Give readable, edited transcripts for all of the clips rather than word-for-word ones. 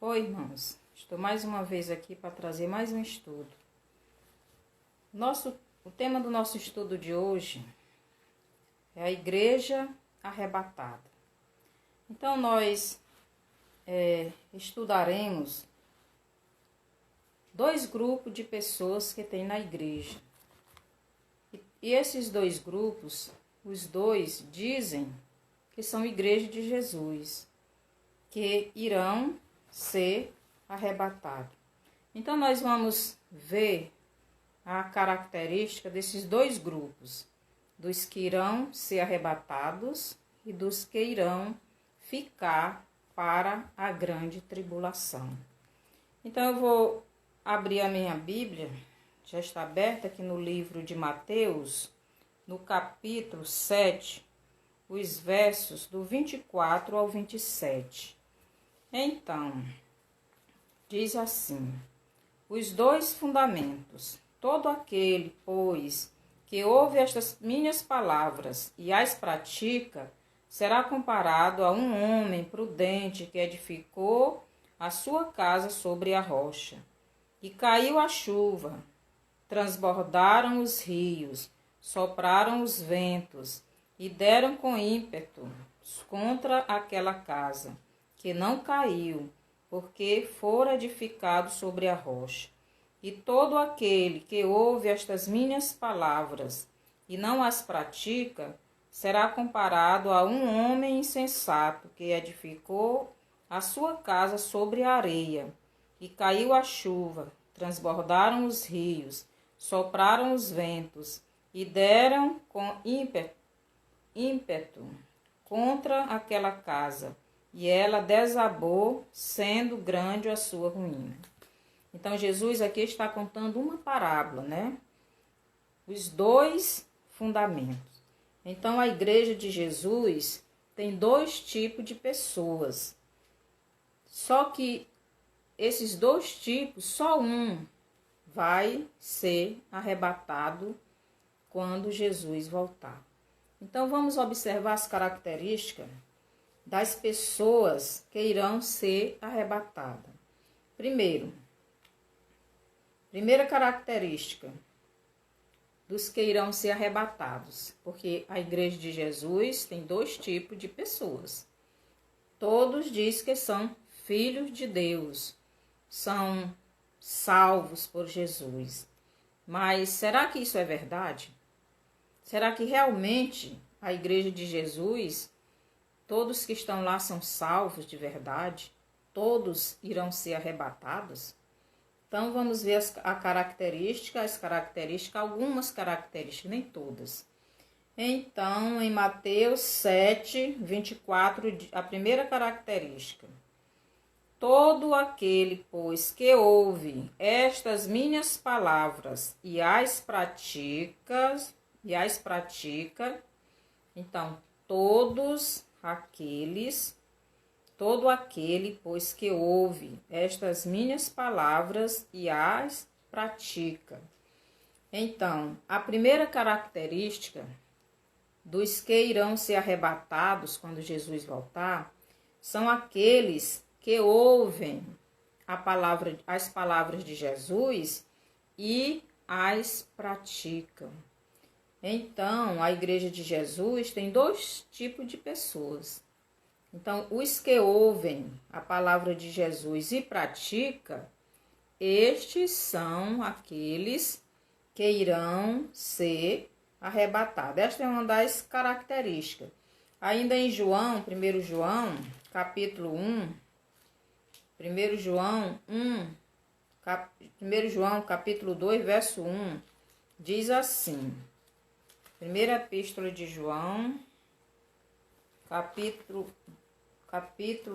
Oi, irmãos. Estou mais uma vez aqui para trazer mais um estudo. O tema do nosso estudo de hoje é a igreja arrebatada. Então, nós estudaremos dois grupos de pessoas que tem na igreja. E esses dois grupos, os dois dizem que são igreja de Jesus, que irão ser arrebatados. Então, nós vamos ver a característica desses dois grupos, dos que irão ser arrebatados e dos que irão ficar para a grande tribulação. Então, eu vou abrir a minha Bíblia, já está aberta aqui no livro de Mateus, no capítulo 7, os versos do 24 ao 27. Então, diz assim: os dois fundamentos. Todo aquele, pois, que ouve estas minhas palavras e as pratica, será comparado a um homem prudente que edificou a sua casa sobre a rocha. E caiu a chuva, transbordaram os rios, sopraram os ventos e deram com ímpeto contra aquela casa, que não caiu, porque fora edificado sobre a rocha. E todo aquele que ouve estas minhas palavras e não as pratica, será comparado a um homem insensato que edificou a sua casa sobre a areia. E caiu a chuva, transbordaram os rios, sopraram os ventos e deram com ímpeto contra aquela casa, e ela desabou, sendo grande a sua ruína. Então, Jesus aqui está contando uma parábola, né? Os dois fundamentos. Então, a igreja de Jesus tem dois tipos de pessoas. Só que esses dois tipos, só um vai ser arrebatado quando Jesus voltar. Então, vamos observar as características das pessoas que irão ser arrebatadas. Primeira característica dos que irão ser arrebatados, porque a igreja de Jesus tem dois tipos de pessoas. Todos dizem que são filhos de Deus, são salvos por Jesus. Mas será que isso é verdade? Será que realmente a igreja de Jesus, todos que estão lá são salvos de verdade? Todos irão ser arrebatados? Então, vamos ver algumas características, nem todas. Então, em Mateus 7, 24, a primeira característica. Todo aquele, pois, que ouve estas minhas palavras e as pratica, então, todo aquele, pois, que ouve estas minhas palavras e as pratica. Então, a primeira característica dos que irão ser arrebatados quando Jesus voltar são aqueles que ouvem as palavras de Jesus e as praticam. Então, a igreja de Jesus tem dois tipos de pessoas. Então, os que ouvem a palavra de Jesus e praticam, estes são aqueles que irão ser arrebatados. Esta é uma das características. Ainda em João, 1 João, capítulo 1, 1 João, capítulo 2, verso 1, diz assim, primeira epístola de João, capítulo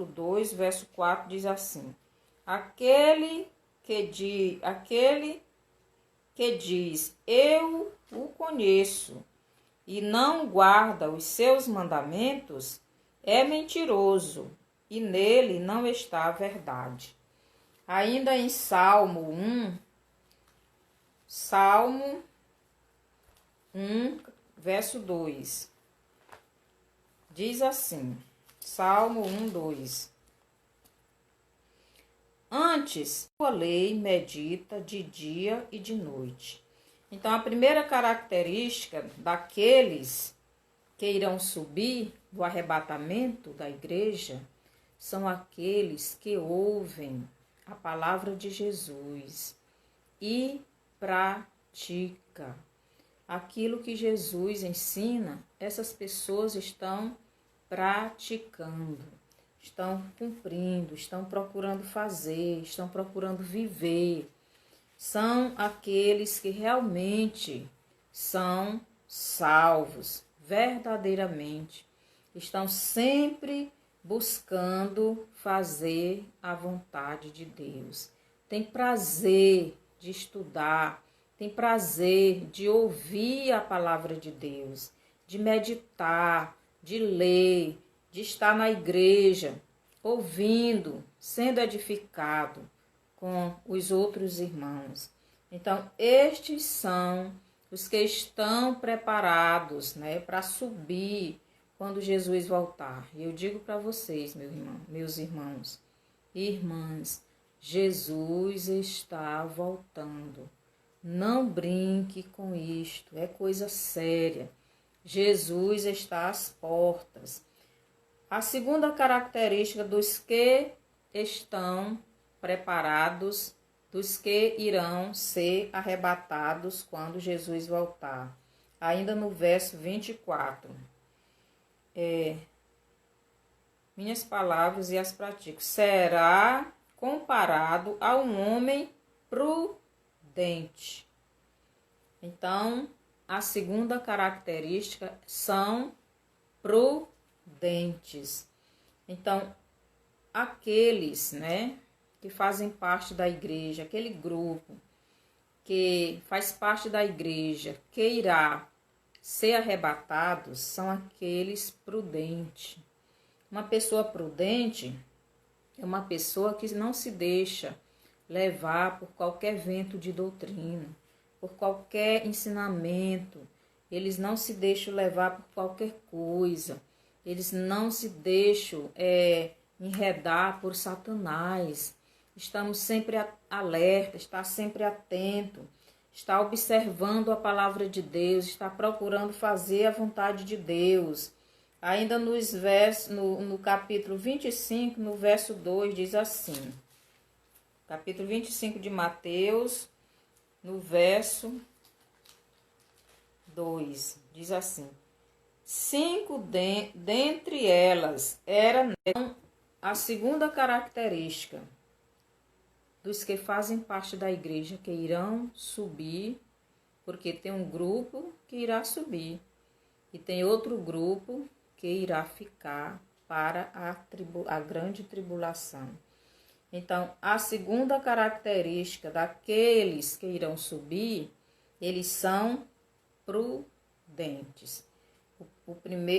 2, verso 4, diz assim, aquele que diz, eu o conheço, e não guarda os seus mandamentos, é mentiroso, e nele não está a verdade. Ainda em Salmo 1, verso 2, diz assim, Salmo 1, 2, Antes, a lei medita de dia e de noite. Então, a primeira característica daqueles que irão subir do arrebatamento da igreja são aqueles que ouvem a palavra de Jesus e pratica aquilo que Jesus ensina. Essas pessoas estão praticando, estão cumprindo, estão procurando fazer, estão procurando viver. São aqueles que realmente são salvos, verdadeiramente. Estão sempre buscando fazer a vontade de Deus. Tem prazer de estudar, tem prazer de ouvir a palavra de Deus, de meditar, de ler, de estar na igreja, ouvindo, sendo edificado com os outros irmãos. Então, estes são os que estão preparados, para subir quando Jesus voltar. E eu digo para vocês, meus irmãos e irmãs, Jesus está voltando. Não brinque com isto, é coisa séria. Jesus está às portas. A segunda característica dos que estão preparados, dos que irão ser arrebatados quando Jesus voltar. Ainda no verso 24. Minhas palavras e as pratico. Será comparado a um homem prudente. Então, a segunda característica são prudentes. Então, aqueles, que fazem parte da igreja, aquele grupo que faz parte da igreja, que irá ser arrebatados, são aqueles prudentes. Uma pessoa prudente é uma pessoa que não se deixa levar por qualquer vento de doutrina, por qualquer ensinamento. Eles não se deixam levar por qualquer coisa. Eles não se deixam enredar por Satanás. Estamos sempre alerta, está sempre atento, está observando a palavra de Deus, está procurando fazer a vontade de Deus. Ainda no capítulo 25, no verso 2, diz assim. Capítulo 25 de Mateus, no verso 2, diz assim. 5 dentre elas eram a segunda característica dos que fazem parte da igreja, que irão subir, porque tem um grupo que irá subir e tem outro grupo que irá ficar para a grande tribulação. Então, a segunda característica daqueles que irão subir, eles são prudentes.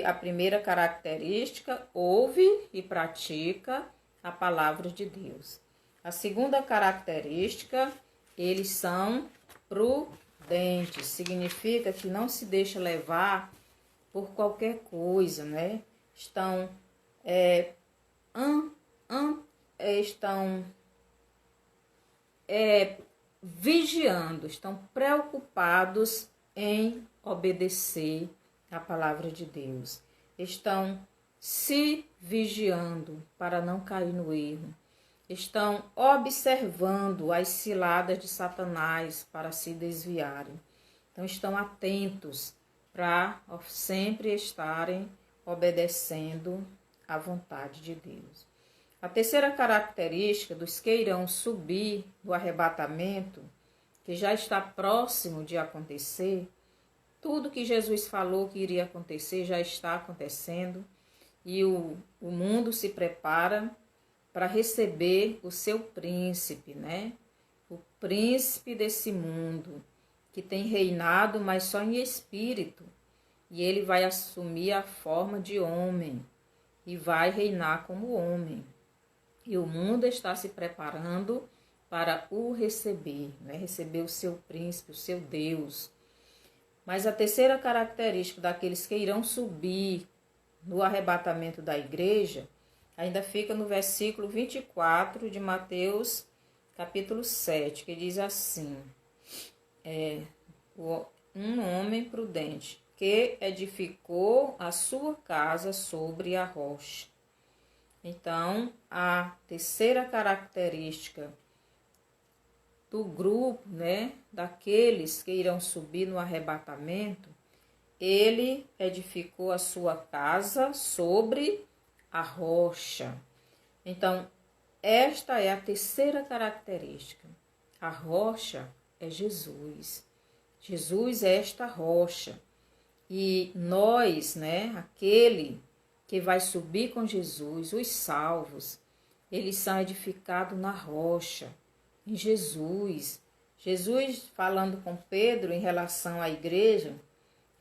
A primeira característica, ouve e pratica a palavra de Deus. A segunda característica, eles são prudentes. Significa que não se deixa levar por qualquer coisa, Estão vigiando, estão preocupados em obedecer a palavra de Deus. Estão se vigiando para não cair no erro. Estão observando as ciladas de Satanás para se desviarem. Então, estão atentos para sempre estarem obedecendo à vontade de Deus. A terceira característica dos que irão subir do arrebatamento, que já está próximo de acontecer, tudo que Jesus falou que iria acontecer já está acontecendo e o mundo se prepara para receber o seu príncipe, O príncipe desse mundo, que tem reinado, mas só em espírito. E ele vai assumir a forma de homem e vai reinar como homem. E o mundo está se preparando para o receber, Receber o seu príncipe, o seu Deus. Mas a terceira característica daqueles que irão subir no arrebatamento da igreja Ainda fica no versículo 24 de Mateus, capítulo 7, que diz assim: um homem prudente que edificou a sua casa sobre a rocha. Então, a terceira característica do grupo, daqueles que irão subir no arrebatamento, ele edificou a sua casa sobre a rocha. Então, esta é a terceira característica. A rocha é Jesus. Jesus é esta rocha. E nós, aquele que vai subir com Jesus, os salvos, eles são edificados na rocha, em Jesus. Jesus, falando com Pedro em relação à igreja,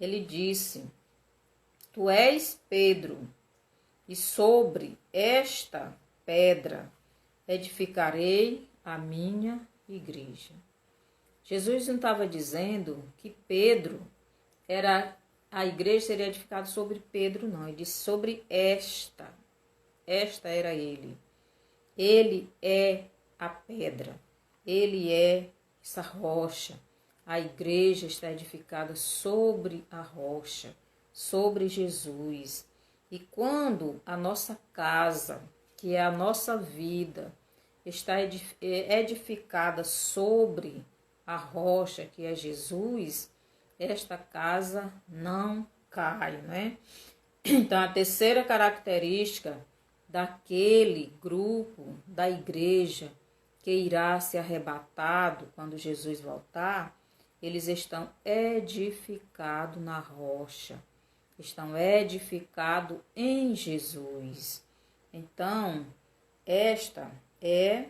ele disse: tu és Pedro, e sobre esta pedra edificarei a minha igreja. Jesus não estava dizendo que Pedro a igreja seria edificada sobre Pedro, não. Ele disse sobre esta. Esta era ele. Ele é a pedra. Ele é essa rocha. A igreja está edificada sobre a rocha, sobre Jesus. E quando a nossa casa, que é a nossa vida, está edificada sobre a rocha, que é Jesus, esta casa não cai, Então, a terceira característica daquele grupo da igreja que irá ser arrebatado quando Jesus voltar, eles estão edificados na rocha, estão edificados em Jesus. Então, esta é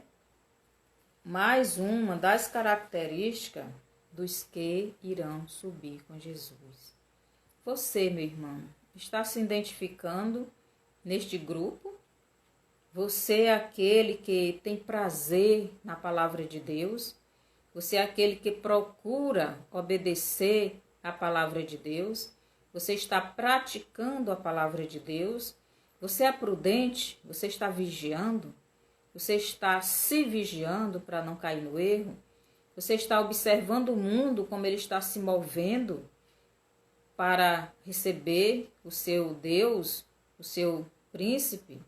mais uma das características dos que irão subir com Jesus. Você, meu irmão, está se identificando neste grupo? Você é aquele que tem prazer na palavra de Deus? Você é aquele que procura obedecer à palavra de Deus? Você está praticando a palavra de Deus? Você é prudente? Você está vigiando? Você está se vigiando para não cair no erro? Você está observando o mundo, como ele está se movendo para receber o seu Deus, o seu príncipe?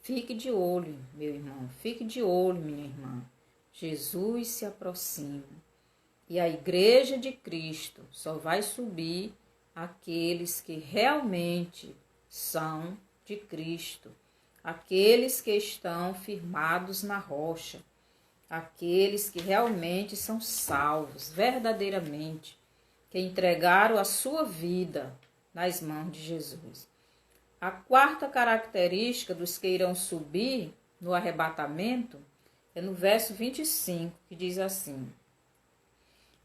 Fique de olho, meu irmão, fique de olho, minha irmã. Jesus se aproxima e a igreja de Cristo só vai subir aqueles que realmente são de Cristo, aqueles que estão firmados na rocha, aqueles que realmente são salvos, verdadeiramente, que entregaram a sua vida nas mãos de Jesus. A quarta característica dos que irão subir no arrebatamento é no verso 25, que diz assim: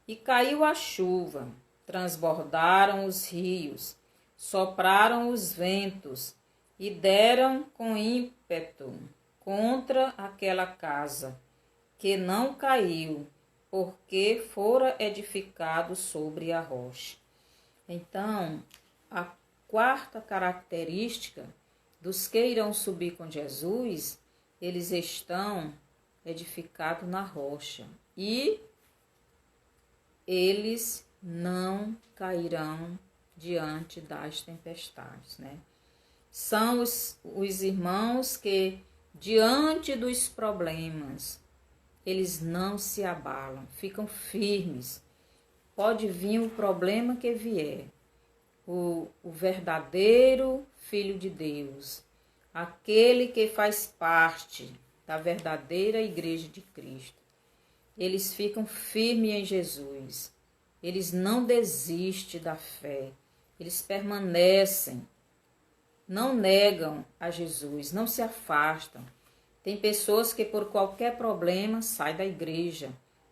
e caiu a chuva, transbordaram os rios, sopraram os ventos e deram com ímpeto contra aquela casa, que não caiu, porque fora edificado sobre a rocha. Então, a quarta característica dos que irão subir com Jesus, eles estão edificados na rocha e eles não cairão diante das tempestades, São os irmãos que, diante dos problemas, eles não se abalam, ficam firmes. Pode vir o problema que vier. O verdadeiro Filho de Deus, aquele que faz parte da verdadeira Igreja de Cristo, eles ficam firmes em Jesus. Eles não desistem da fé. Eles permanecem, não negam a Jesus, não se afastam. Tem pessoas que por qualquer problema saem da igreja,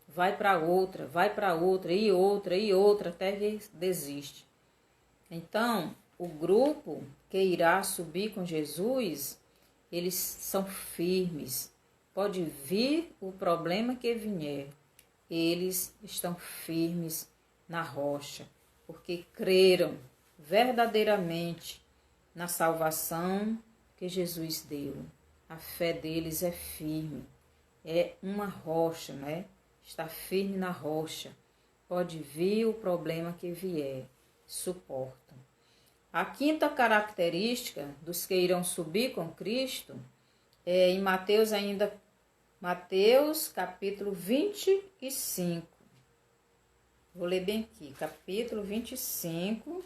vai para outra, e outra, até que desiste. Então, o grupo que irá subir com Jesus, eles são firmes. Pode vir o problema que vier, eles estão firmes na rocha, porque creram verdadeiramente na salvação que que Jesus deu. A fé deles é firme, é uma rocha, né? Está firme na rocha. Pode vir o problema que vier, suportam. A quinta característica dos que irão subir com Cristo é em Mateus capítulo 25. Vou ler bem aqui, capítulo 25,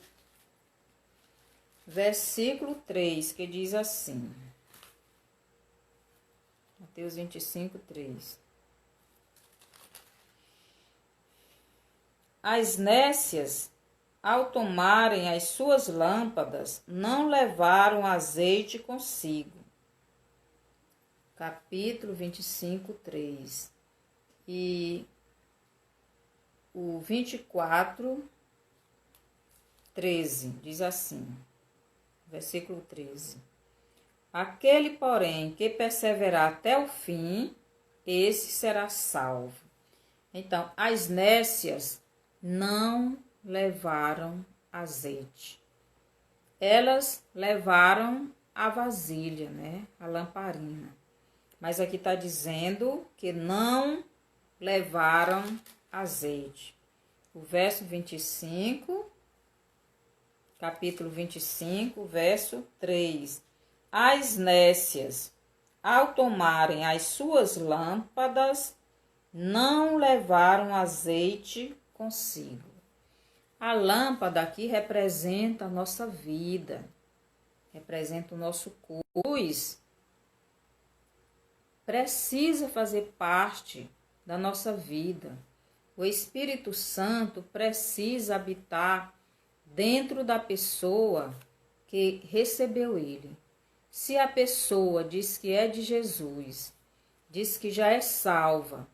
versículo 3, que diz assim. Mateus 25, 3. As nécias, ao tomarem as suas lâmpadas, não levaram azeite consigo. Capítulo 25, 3. E o 24, 13, diz assim, versículo 13. Aquele, porém, que perseverar até o fim, esse será salvo. Então, as nécias não levaram azeite. Elas levaram a vasilha, né? A lamparina. Mas aqui está dizendo que não levaram azeite. O verso 25, capítulo 25, verso 3. As nécias, ao tomarem as suas lâmpadas, não levaram azeite consigo. A lâmpada aqui representa a nossa vida, representa o nosso corpo. Luz precisa fazer parte da nossa vida. O Espírito Santo precisa habitar dentro da pessoa que recebeu ele. Se a pessoa diz que é de Jesus, diz que já é salva,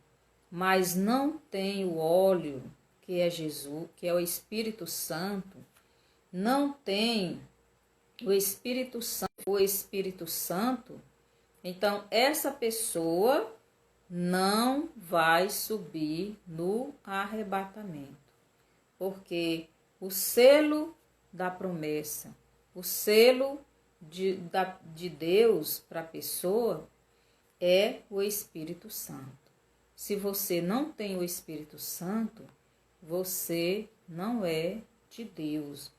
mas não tem o óleo que é Jesus, que é o Espírito Santo, não tem o Espírito Santo, então essa pessoa não vai subir no arrebatamento, porque o selo da promessa, o selo de Deus para a pessoa é o Espírito Santo. Se você não tem o Espírito Santo, você não é de Deus,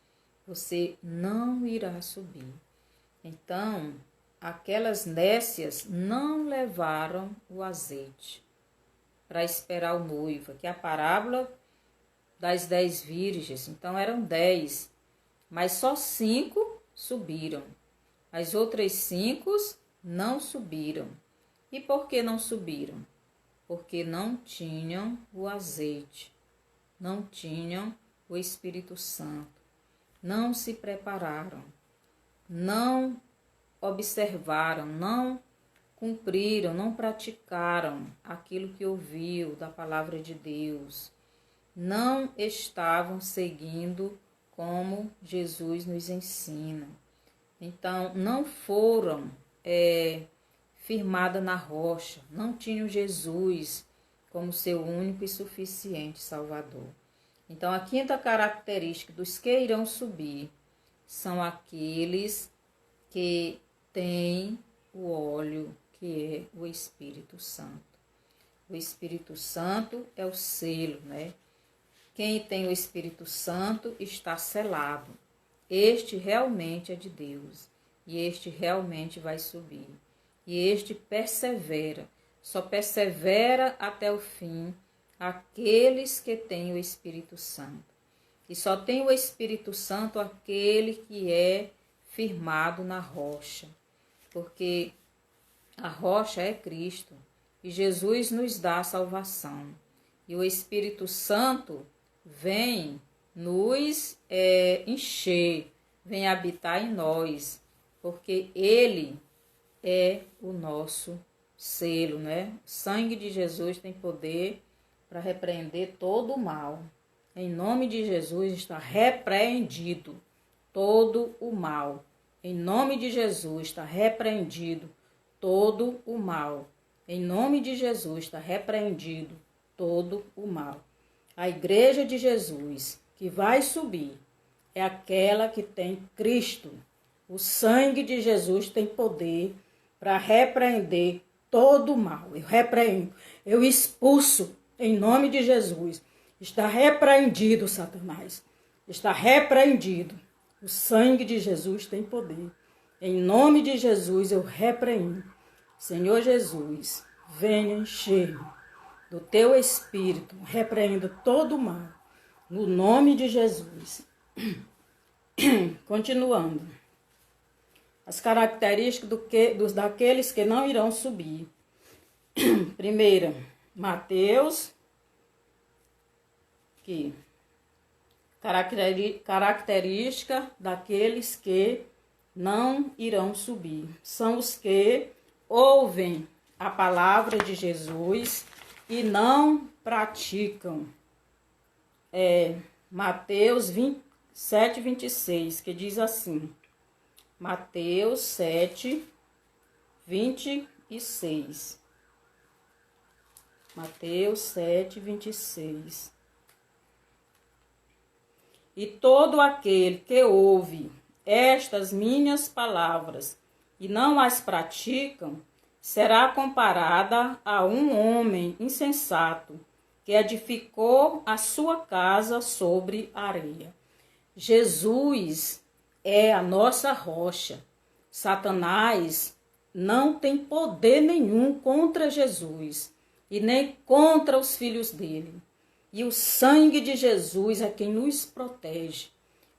você não irá subir. Então, aquelas nécias não levaram o azeite para esperar o noivo, que é a parábola das 10 virgens. Então, eram 10, mas só 5 subiram. As outras 5 não subiram. E por que não subiram? Porque não tinham o azeite, não tinham o Espírito Santo, não se prepararam, não observaram, não cumpriram, não praticaram aquilo que ouviu da palavra de Deus, não estavam seguindo como Jesus nos ensina. Então, não foram firmadas na rocha, não tinham Jesus como seu único e suficiente Salvador. Então, a quinta característica dos que irão subir são aqueles que têm o óleo, que é o Espírito Santo. O Espírito Santo é o selo, né? Quem tem o Espírito Santo está selado. Este realmente é de Deus, e este realmente vai subir. E este persevera, só persevera até o fim aqueles que têm o Espírito Santo. E só tem o Espírito Santo aquele que é firmado na rocha, porque a rocha é Cristo, e Jesus nos dá a salvação. E o Espírito Santo vem nos encher, vem habitar em nós, porque ele é o nosso selo, né? O sangue de Jesus tem poder para repreender todo o mal. Em nome de Jesus está repreendido todo o mal. Em nome de Jesus está repreendido todo o mal. Em nome de Jesus está repreendido todo o mal. A igreja de Jesus que vai subir é aquela que tem Cristo, O sangue de Jesus tem poder para repreender todo o mal. Eu repreendo, eu expulso em nome de Jesus. Está repreendido, Satanás. Está repreendido. O sangue de Jesus tem poder. Em nome de Jesus eu repreendo. Senhor Jesus, venha encher-me do teu espírito, repreendo todo o mal. No nome de Jesus. Continuando. As características daqueles que não irão subir. Primeira, Mateus. Aqui. Característica daqueles que não irão subir. São os que ouvem a palavra de Jesus e não praticam. Mateus 7, 26, que diz assim. Mateus 7, 26. Mateus 7, 26. E todo aquele que ouve estas minhas palavras e não as praticam, será comparada a um homem insensato que edificou a sua casa sobre areia. Jesus é a nossa rocha. Satanás não tem poder nenhum contra Jesus e nem contra os filhos dele. E o sangue de Jesus é quem nos protege.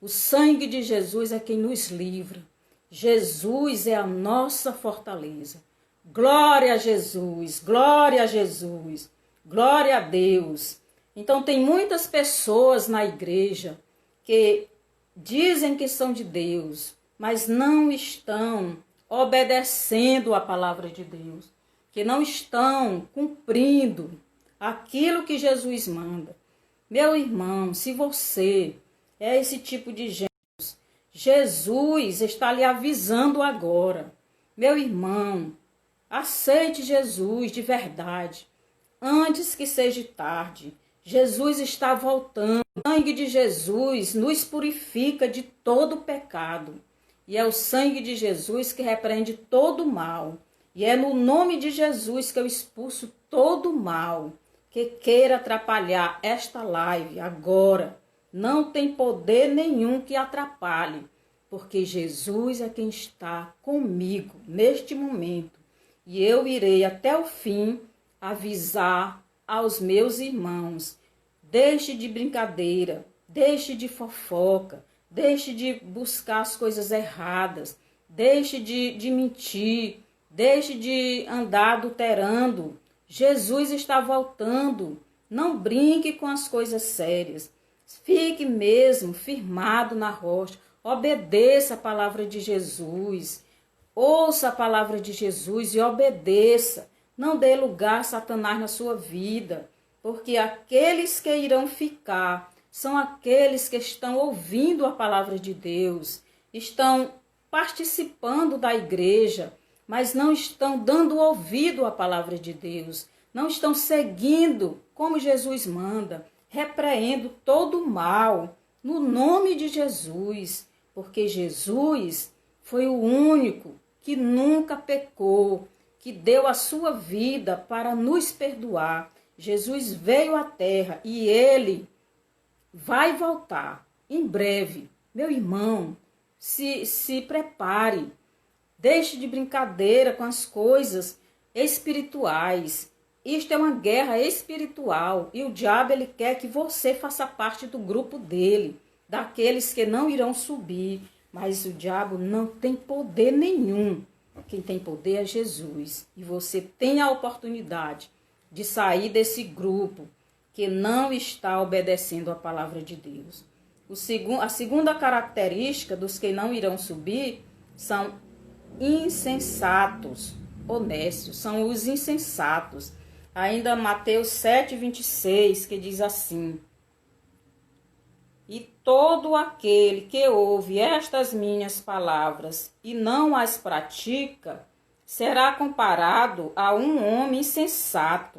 O sangue de Jesus é quem nos livra. Jesus é a nossa fortaleza. Glória a Jesus, glória a Jesus, glória a Deus. Então tem muitas pessoas na igreja que dizem que são de Deus, mas não estão obedecendo a palavra de Deus, que não estão cumprindo aquilo que Jesus manda. Meu irmão, se você é esse tipo de gente, Jesus está lhe avisando agora. Meu irmão, aceite Jesus de verdade, antes que seja tarde. Jesus está voltando. O sangue de Jesus nos purifica de todo pecado. E é o sangue de Jesus que repreende todo mal. E é no nome de Jesus que eu expulso todo mal que queira atrapalhar esta live agora. Não tem poder nenhum que atrapalhe, porque Jesus é quem está comigo neste momento. E eu irei até o fim avisar aos meus irmãos: deixe de brincadeira, deixe de fofoca, deixe de buscar as coisas erradas, deixe de mentir, deixe de andar adulterando. Jesus está voltando. Não brinque com as coisas sérias. Fique mesmo firmado na rocha. Obedeça a palavra de Jesus. Ouça a palavra de Jesus e obedeça. Não dê lugar a Satanás na sua vida, porque aqueles que irão ficar são aqueles que estão ouvindo a palavra de Deus, estão participando da igreja, mas não estão dando ouvido à palavra de Deus, não estão seguindo como Jesus manda. Repreendo todo o mal no nome de Jesus, porque Jesus foi o único que nunca pecou, que deu a sua vida para nos perdoar. Jesus veio à terra e ele vai voltar em breve. Meu irmão, se prepare. Deixe de brincadeira com as coisas espirituais. Isto é uma guerra espiritual e o diabo ele quer que você faça parte do grupo dele, daqueles que não irão subir. Mas o diabo não tem poder nenhum. Quem tem poder é Jesus. E você tem a oportunidade de sair desse grupo que não está obedecendo a palavra de Deus. A segunda característica dos que não irão subir são insensatos, honestos, são os insensatos. Ainda Mateus 7, 26, que diz assim: e todo aquele que ouve estas minhas palavras e não as pratica, será comparado a um homem insensato.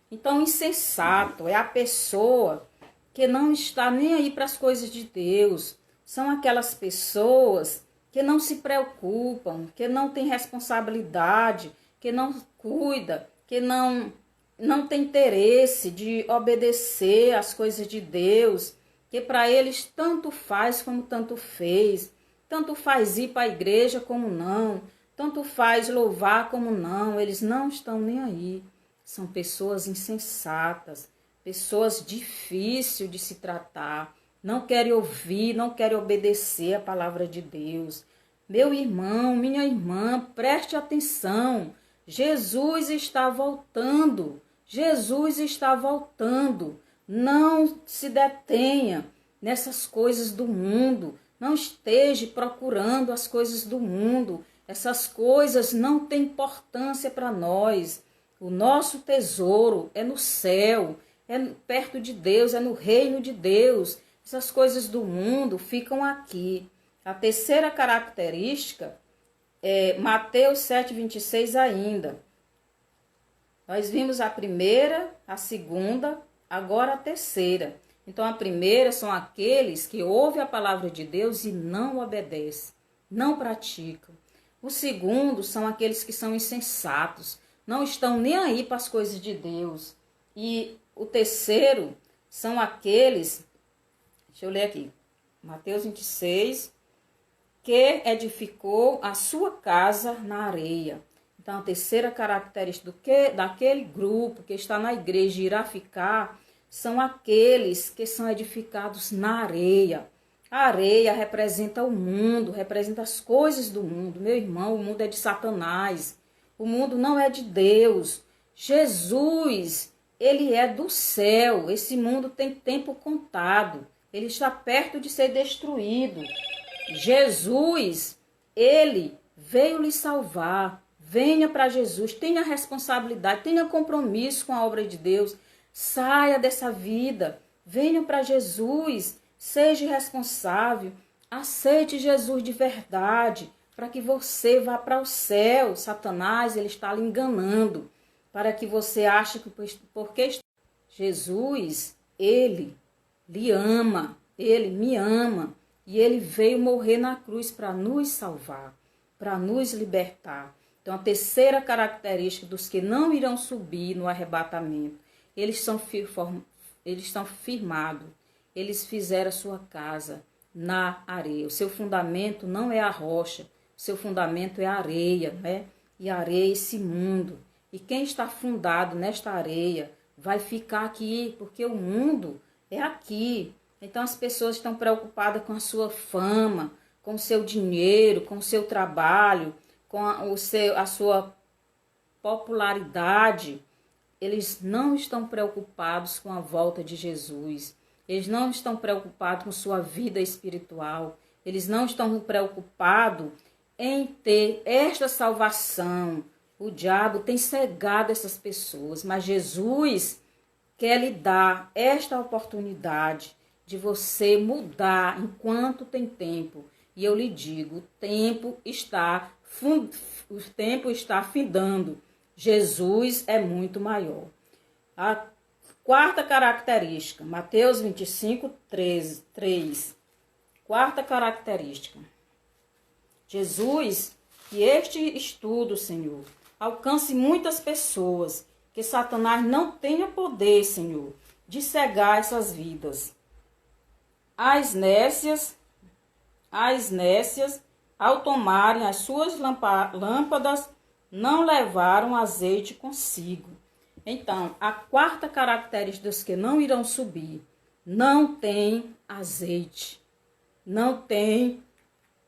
Então, insensato é a pessoa que não está nem aí para as coisas de Deus. São aquelas pessoas que não se preocupam, que não têm responsabilidade, que não cuida, que não tem interesse de obedecer às coisas de Deus, que para eles tanto faz como tanto fez, tanto faz ir para a igreja como não, tanto faz louvar como não, eles não estão nem aí. São pessoas insensatas, pessoas difíceis de se tratar, não querem ouvir, não querem obedecer a palavra de Deus. Meu irmão, minha irmã, preste atenção. Jesus está voltando. Jesus está voltando. Não se detenha nessas coisas do mundo. Não esteja procurando as coisas do mundo. Essas coisas não têm importância para nós. O nosso tesouro é no céu, é perto de Deus, é no reino de Deus. Essas coisas do mundo ficam aqui. A terceira característica é Mateus 7,26 ainda. Nós vimos a primeira, a segunda, agora a terceira. Então a primeira são aqueles que ouvem a palavra de Deus e não obedecem, não praticam. O segundo são aqueles que são insensatos, não estão nem aí para as coisas de Deus. E o terceiro são aqueles, deixa eu ler aqui, Mateus 26, que edificou a sua casa na areia. Então, a terceira característica daquele grupo que está na igreja e irá ficar, são aqueles que são edificados na areia. A areia representa o mundo, representa as coisas do mundo. Meu irmão, o mundo é de Satanás. O mundo não é de Deus. Jesus, ele é do céu. Esse mundo tem tempo contado. Ele está perto de ser destruído. Jesus, ele veio lhe salvar. Venha para Jesus, tenha responsabilidade, tenha compromisso com a obra de Deus. Saia dessa vida, venha para Jesus, seja responsável, aceite Jesus de verdade, para que você vá para o céu. Satanás, ele está lhe enganando, para que você ache que porque Jesus, ele lhe ama, ele me ama, e ele veio morrer na cruz para nos salvar, para nos libertar. Então, a terceira característica dos que não irão subir no arrebatamento, eles estão firmados, eles fizeram a sua casa na areia. O seu fundamento não é a rocha, o seu fundamento é a areia, né? E a areia é esse mundo. E quem está fundado nesta areia vai ficar aqui, porque o mundo é aqui. Então, as pessoas estão preocupadas com a sua fama, com o seu dinheiro, com o seu trabalho, com a sua popularidade. Eles não estão preocupados com a volta de Jesus. Eles não estão preocupados com sua vida espiritual. Eles não estão preocupados em ter esta salvação. O diabo tem cegado essas pessoas, mas Jesus quer lhe dar esta oportunidade de você mudar enquanto tem tempo. E eu lhe digo, o tempo está findando. Jesus é muito maior. A quarta característica, Mateus 25, 3. Quarta característica. Jesus, que este estudo, Senhor, alcance muitas pessoas, que Satanás não tenha poder, Senhor, de cegar essas vidas. As nécias, ao tomarem as suas lâmpadas, não levaram azeite consigo. Então, a quarta característica dos que não irão subir, não tem azeite, não tem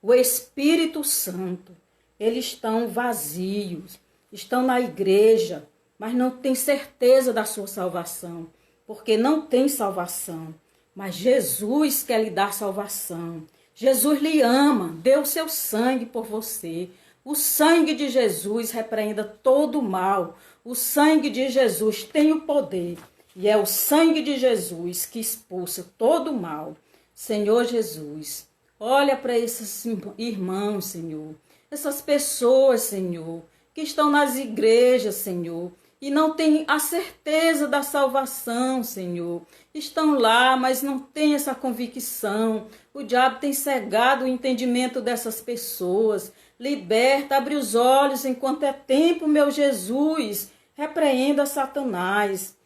o Espírito Santo. Eles estão vazios, estão na igreja, mas não têm certeza da sua salvação, porque não tem salvação. Mas Jesus quer lhe dar salvação. Jesus lhe ama, deu o seu sangue por você. O sangue de Jesus repreenda todo o mal. O sangue de Jesus tem o poder. E é o sangue de Jesus que expulsa todo o mal. Senhor Jesus, olha para esses irmãos, Senhor. Essas pessoas, Senhor, que estão nas igrejas, Senhor, e não têm a certeza da salvação, Senhor. Estão lá, mas não têm essa convicção. O diabo tem cegado o entendimento dessas pessoas. Liberta, abre os olhos enquanto é tempo, meu Jesus. Repreenda Satanás.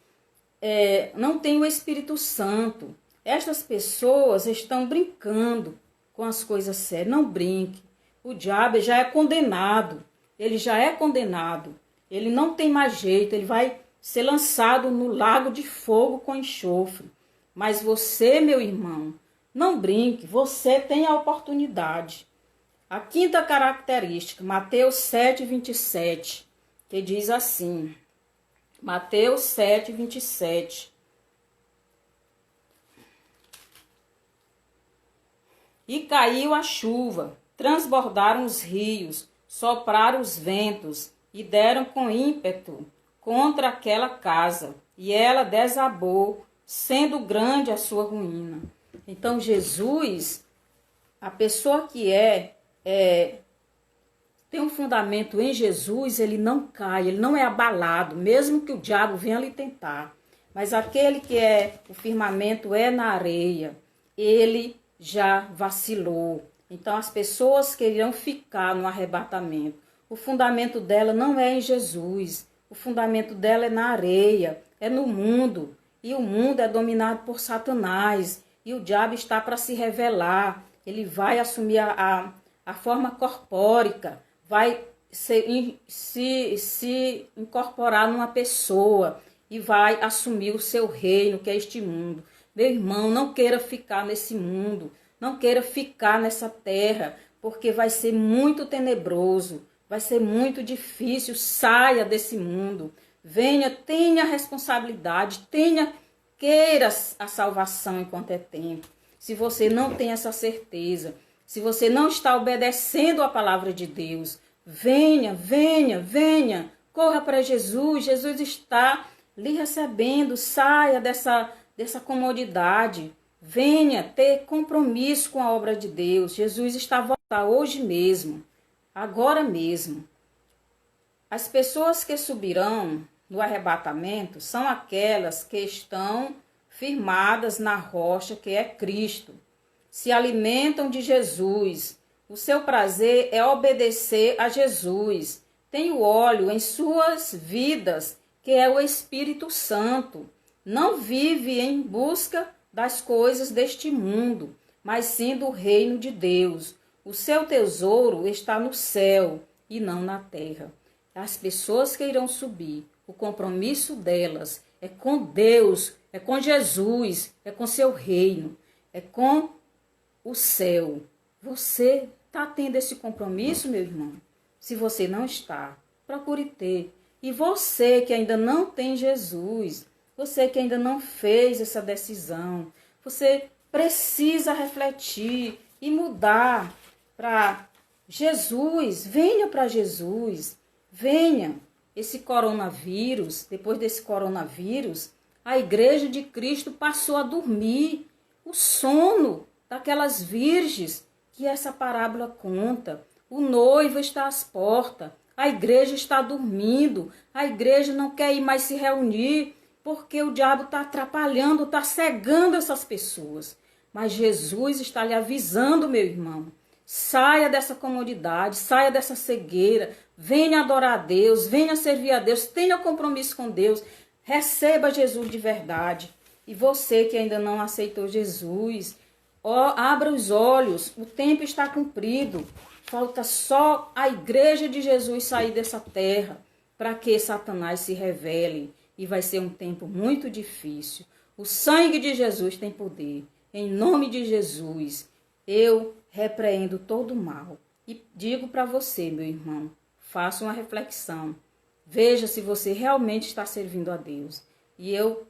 Não tem o Espírito Santo. Estas pessoas estão brincando com as coisas sérias. Não brinque. O diabo já é condenado. Ele já é condenado. Ele não tem mais jeito. Ele vai ser lançado no lago de fogo com enxofre. Mas você, meu irmão, não brinque. Você tem a oportunidade. A quinta característica, Mateus 7:27, que diz assim. Mateus 7:27. E caiu a chuva, transbordaram os rios, sopraram os ventos e deram com ímpeto contra aquela casa, e ela desabou, sendo grande a sua ruína. Então Jesus, a pessoa que tem um fundamento em Jesus, ele não cai, ele não é abalado, mesmo que o diabo venha lhe tentar. Mas aquele que o firmamento é na areia, ele já vacilou. Então as pessoas que irão ficar no arrebatamento, o fundamento dela não é em Jesus, o fundamento dela é na areia, é no mundo. E o mundo é dominado por Satanás, e o diabo está para se revelar. Ele vai assumir a forma corpórica, vai se incorporar numa pessoa e vai assumir o seu reino, que é este mundo. Meu irmão, não queira ficar nesse mundo, não queira ficar nessa terra, porque vai ser muito tenebroso, vai ser muito difícil. Saia desse mundo, venha, tenha responsabilidade, queira a salvação enquanto é tempo. Se você não tem essa certeza, se você não está obedecendo a palavra de Deus, venha, corra para Jesus. Jesus está lhe recebendo. Saia dessa comodidade. Venha ter compromisso com a obra de Deus. Jesus está voltando hoje mesmo, agora mesmo. As pessoas que subirão no arrebatamento são aquelas que estão firmadas na rocha que é Cristo. Se alimentam de Jesus. O seu prazer é obedecer a Jesus. Tem o óleo em suas vidas, que é o Espírito Santo. Não vive em busca das coisas deste mundo, mas sim do reino de Deus. O seu tesouro está no céu e não na terra. As pessoas que irão subir, o compromisso delas é com Deus, é com Jesus, é com seu reino, é com o céu. Você está tendo esse compromisso, meu irmão? Se você não está, procure ter. E você que ainda não tem Jesus, você que ainda não fez essa decisão, você precisa refletir e mudar para Jesus. Venha para Jesus, venha. Esse coronavírus, depois desse coronavírus, a igreja de Cristo passou a dormir. O sono daquelas virgens que essa parábola conta. O noivo está às portas, a igreja está dormindo, a igreja não quer ir mais se reunir, porque o diabo está atrapalhando, está cegando essas pessoas. Mas Jesus está lhe avisando, meu irmão. Saia dessa comodidade, saia dessa cegueira, venha adorar a Deus, venha servir a Deus, tenha compromisso com Deus, receba Jesus de verdade. E você que ainda não aceitou Jesus, abra os olhos, o tempo está cumprido. Falta só a igreja de Jesus sair dessa terra para que Satanás se revele. E vai ser um tempo muito difícil. O sangue de Jesus tem poder. Em nome de Jesus, eu repreendo todo o mal. E digo para você, meu irmão, faça uma reflexão. Veja se você realmente está servindo a Deus. E eu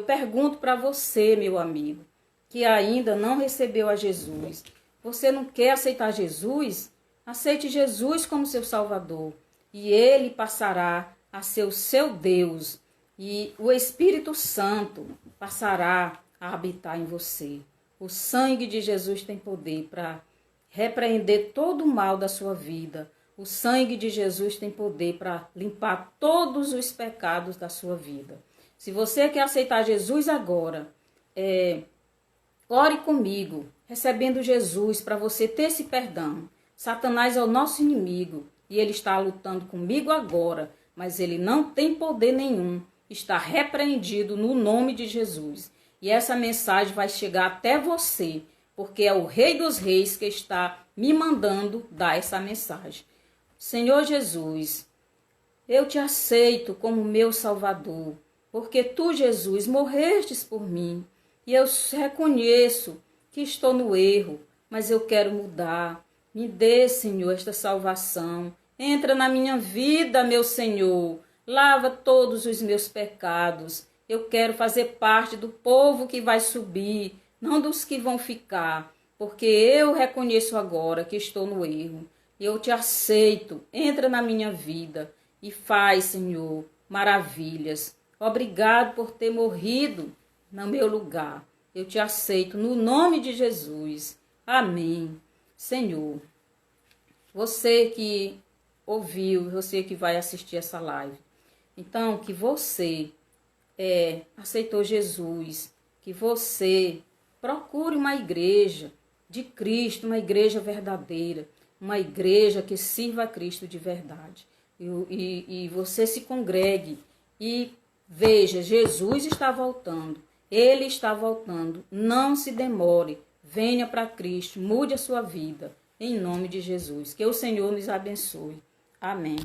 pergunto para você, meu amigo, que ainda não recebeu a Jesus. Você não quer aceitar Jesus? Aceite Jesus como seu Salvador. E Ele passará a ser o seu Deus. E o Espírito Santo passará a habitar em você. O sangue de Jesus tem poder para repreender todo o mal da sua vida. O sangue de Jesus tem poder para limpar todos os pecados da sua vida. Se você quer aceitar Jesus agora, ore comigo, recebendo Jesus para você ter esse perdão. Satanás é o nosso inimigo e ele está lutando comigo agora, mas ele não tem poder nenhum. Está repreendido no nome de Jesus. E essa mensagem vai chegar até você, porque é o Rei dos Reis que está me mandando dar essa mensagem. Senhor Jesus, eu te aceito como meu Salvador, porque tu, Jesus, morrestes por mim. E eu reconheço que estou no erro, mas eu quero mudar. Me dê, Senhor, esta salvação. Entra na minha vida, meu Senhor. Lava todos os meus pecados. Eu quero fazer parte do povo que vai subir, não dos que vão ficar, porque eu reconheço agora que estou no erro. Eu te aceito. Entra na minha vida e faz, Senhor, maravilhas. Obrigado por ter morrido no meu lugar. Eu te aceito no nome de Jesus. Amém. Senhor, você que ouviu, você que vai assistir essa live, então que você aceitou Jesus, que você procure uma igreja de Cristo, uma igreja verdadeira, uma igreja que sirva a Cristo de verdade. E você se congregue e veja, Jesus está voltando. Ele está voltando. Não se demore. Venha para Cristo. Mude a sua vida. Em nome de Jesus. Que o Senhor nos abençoe. Amém.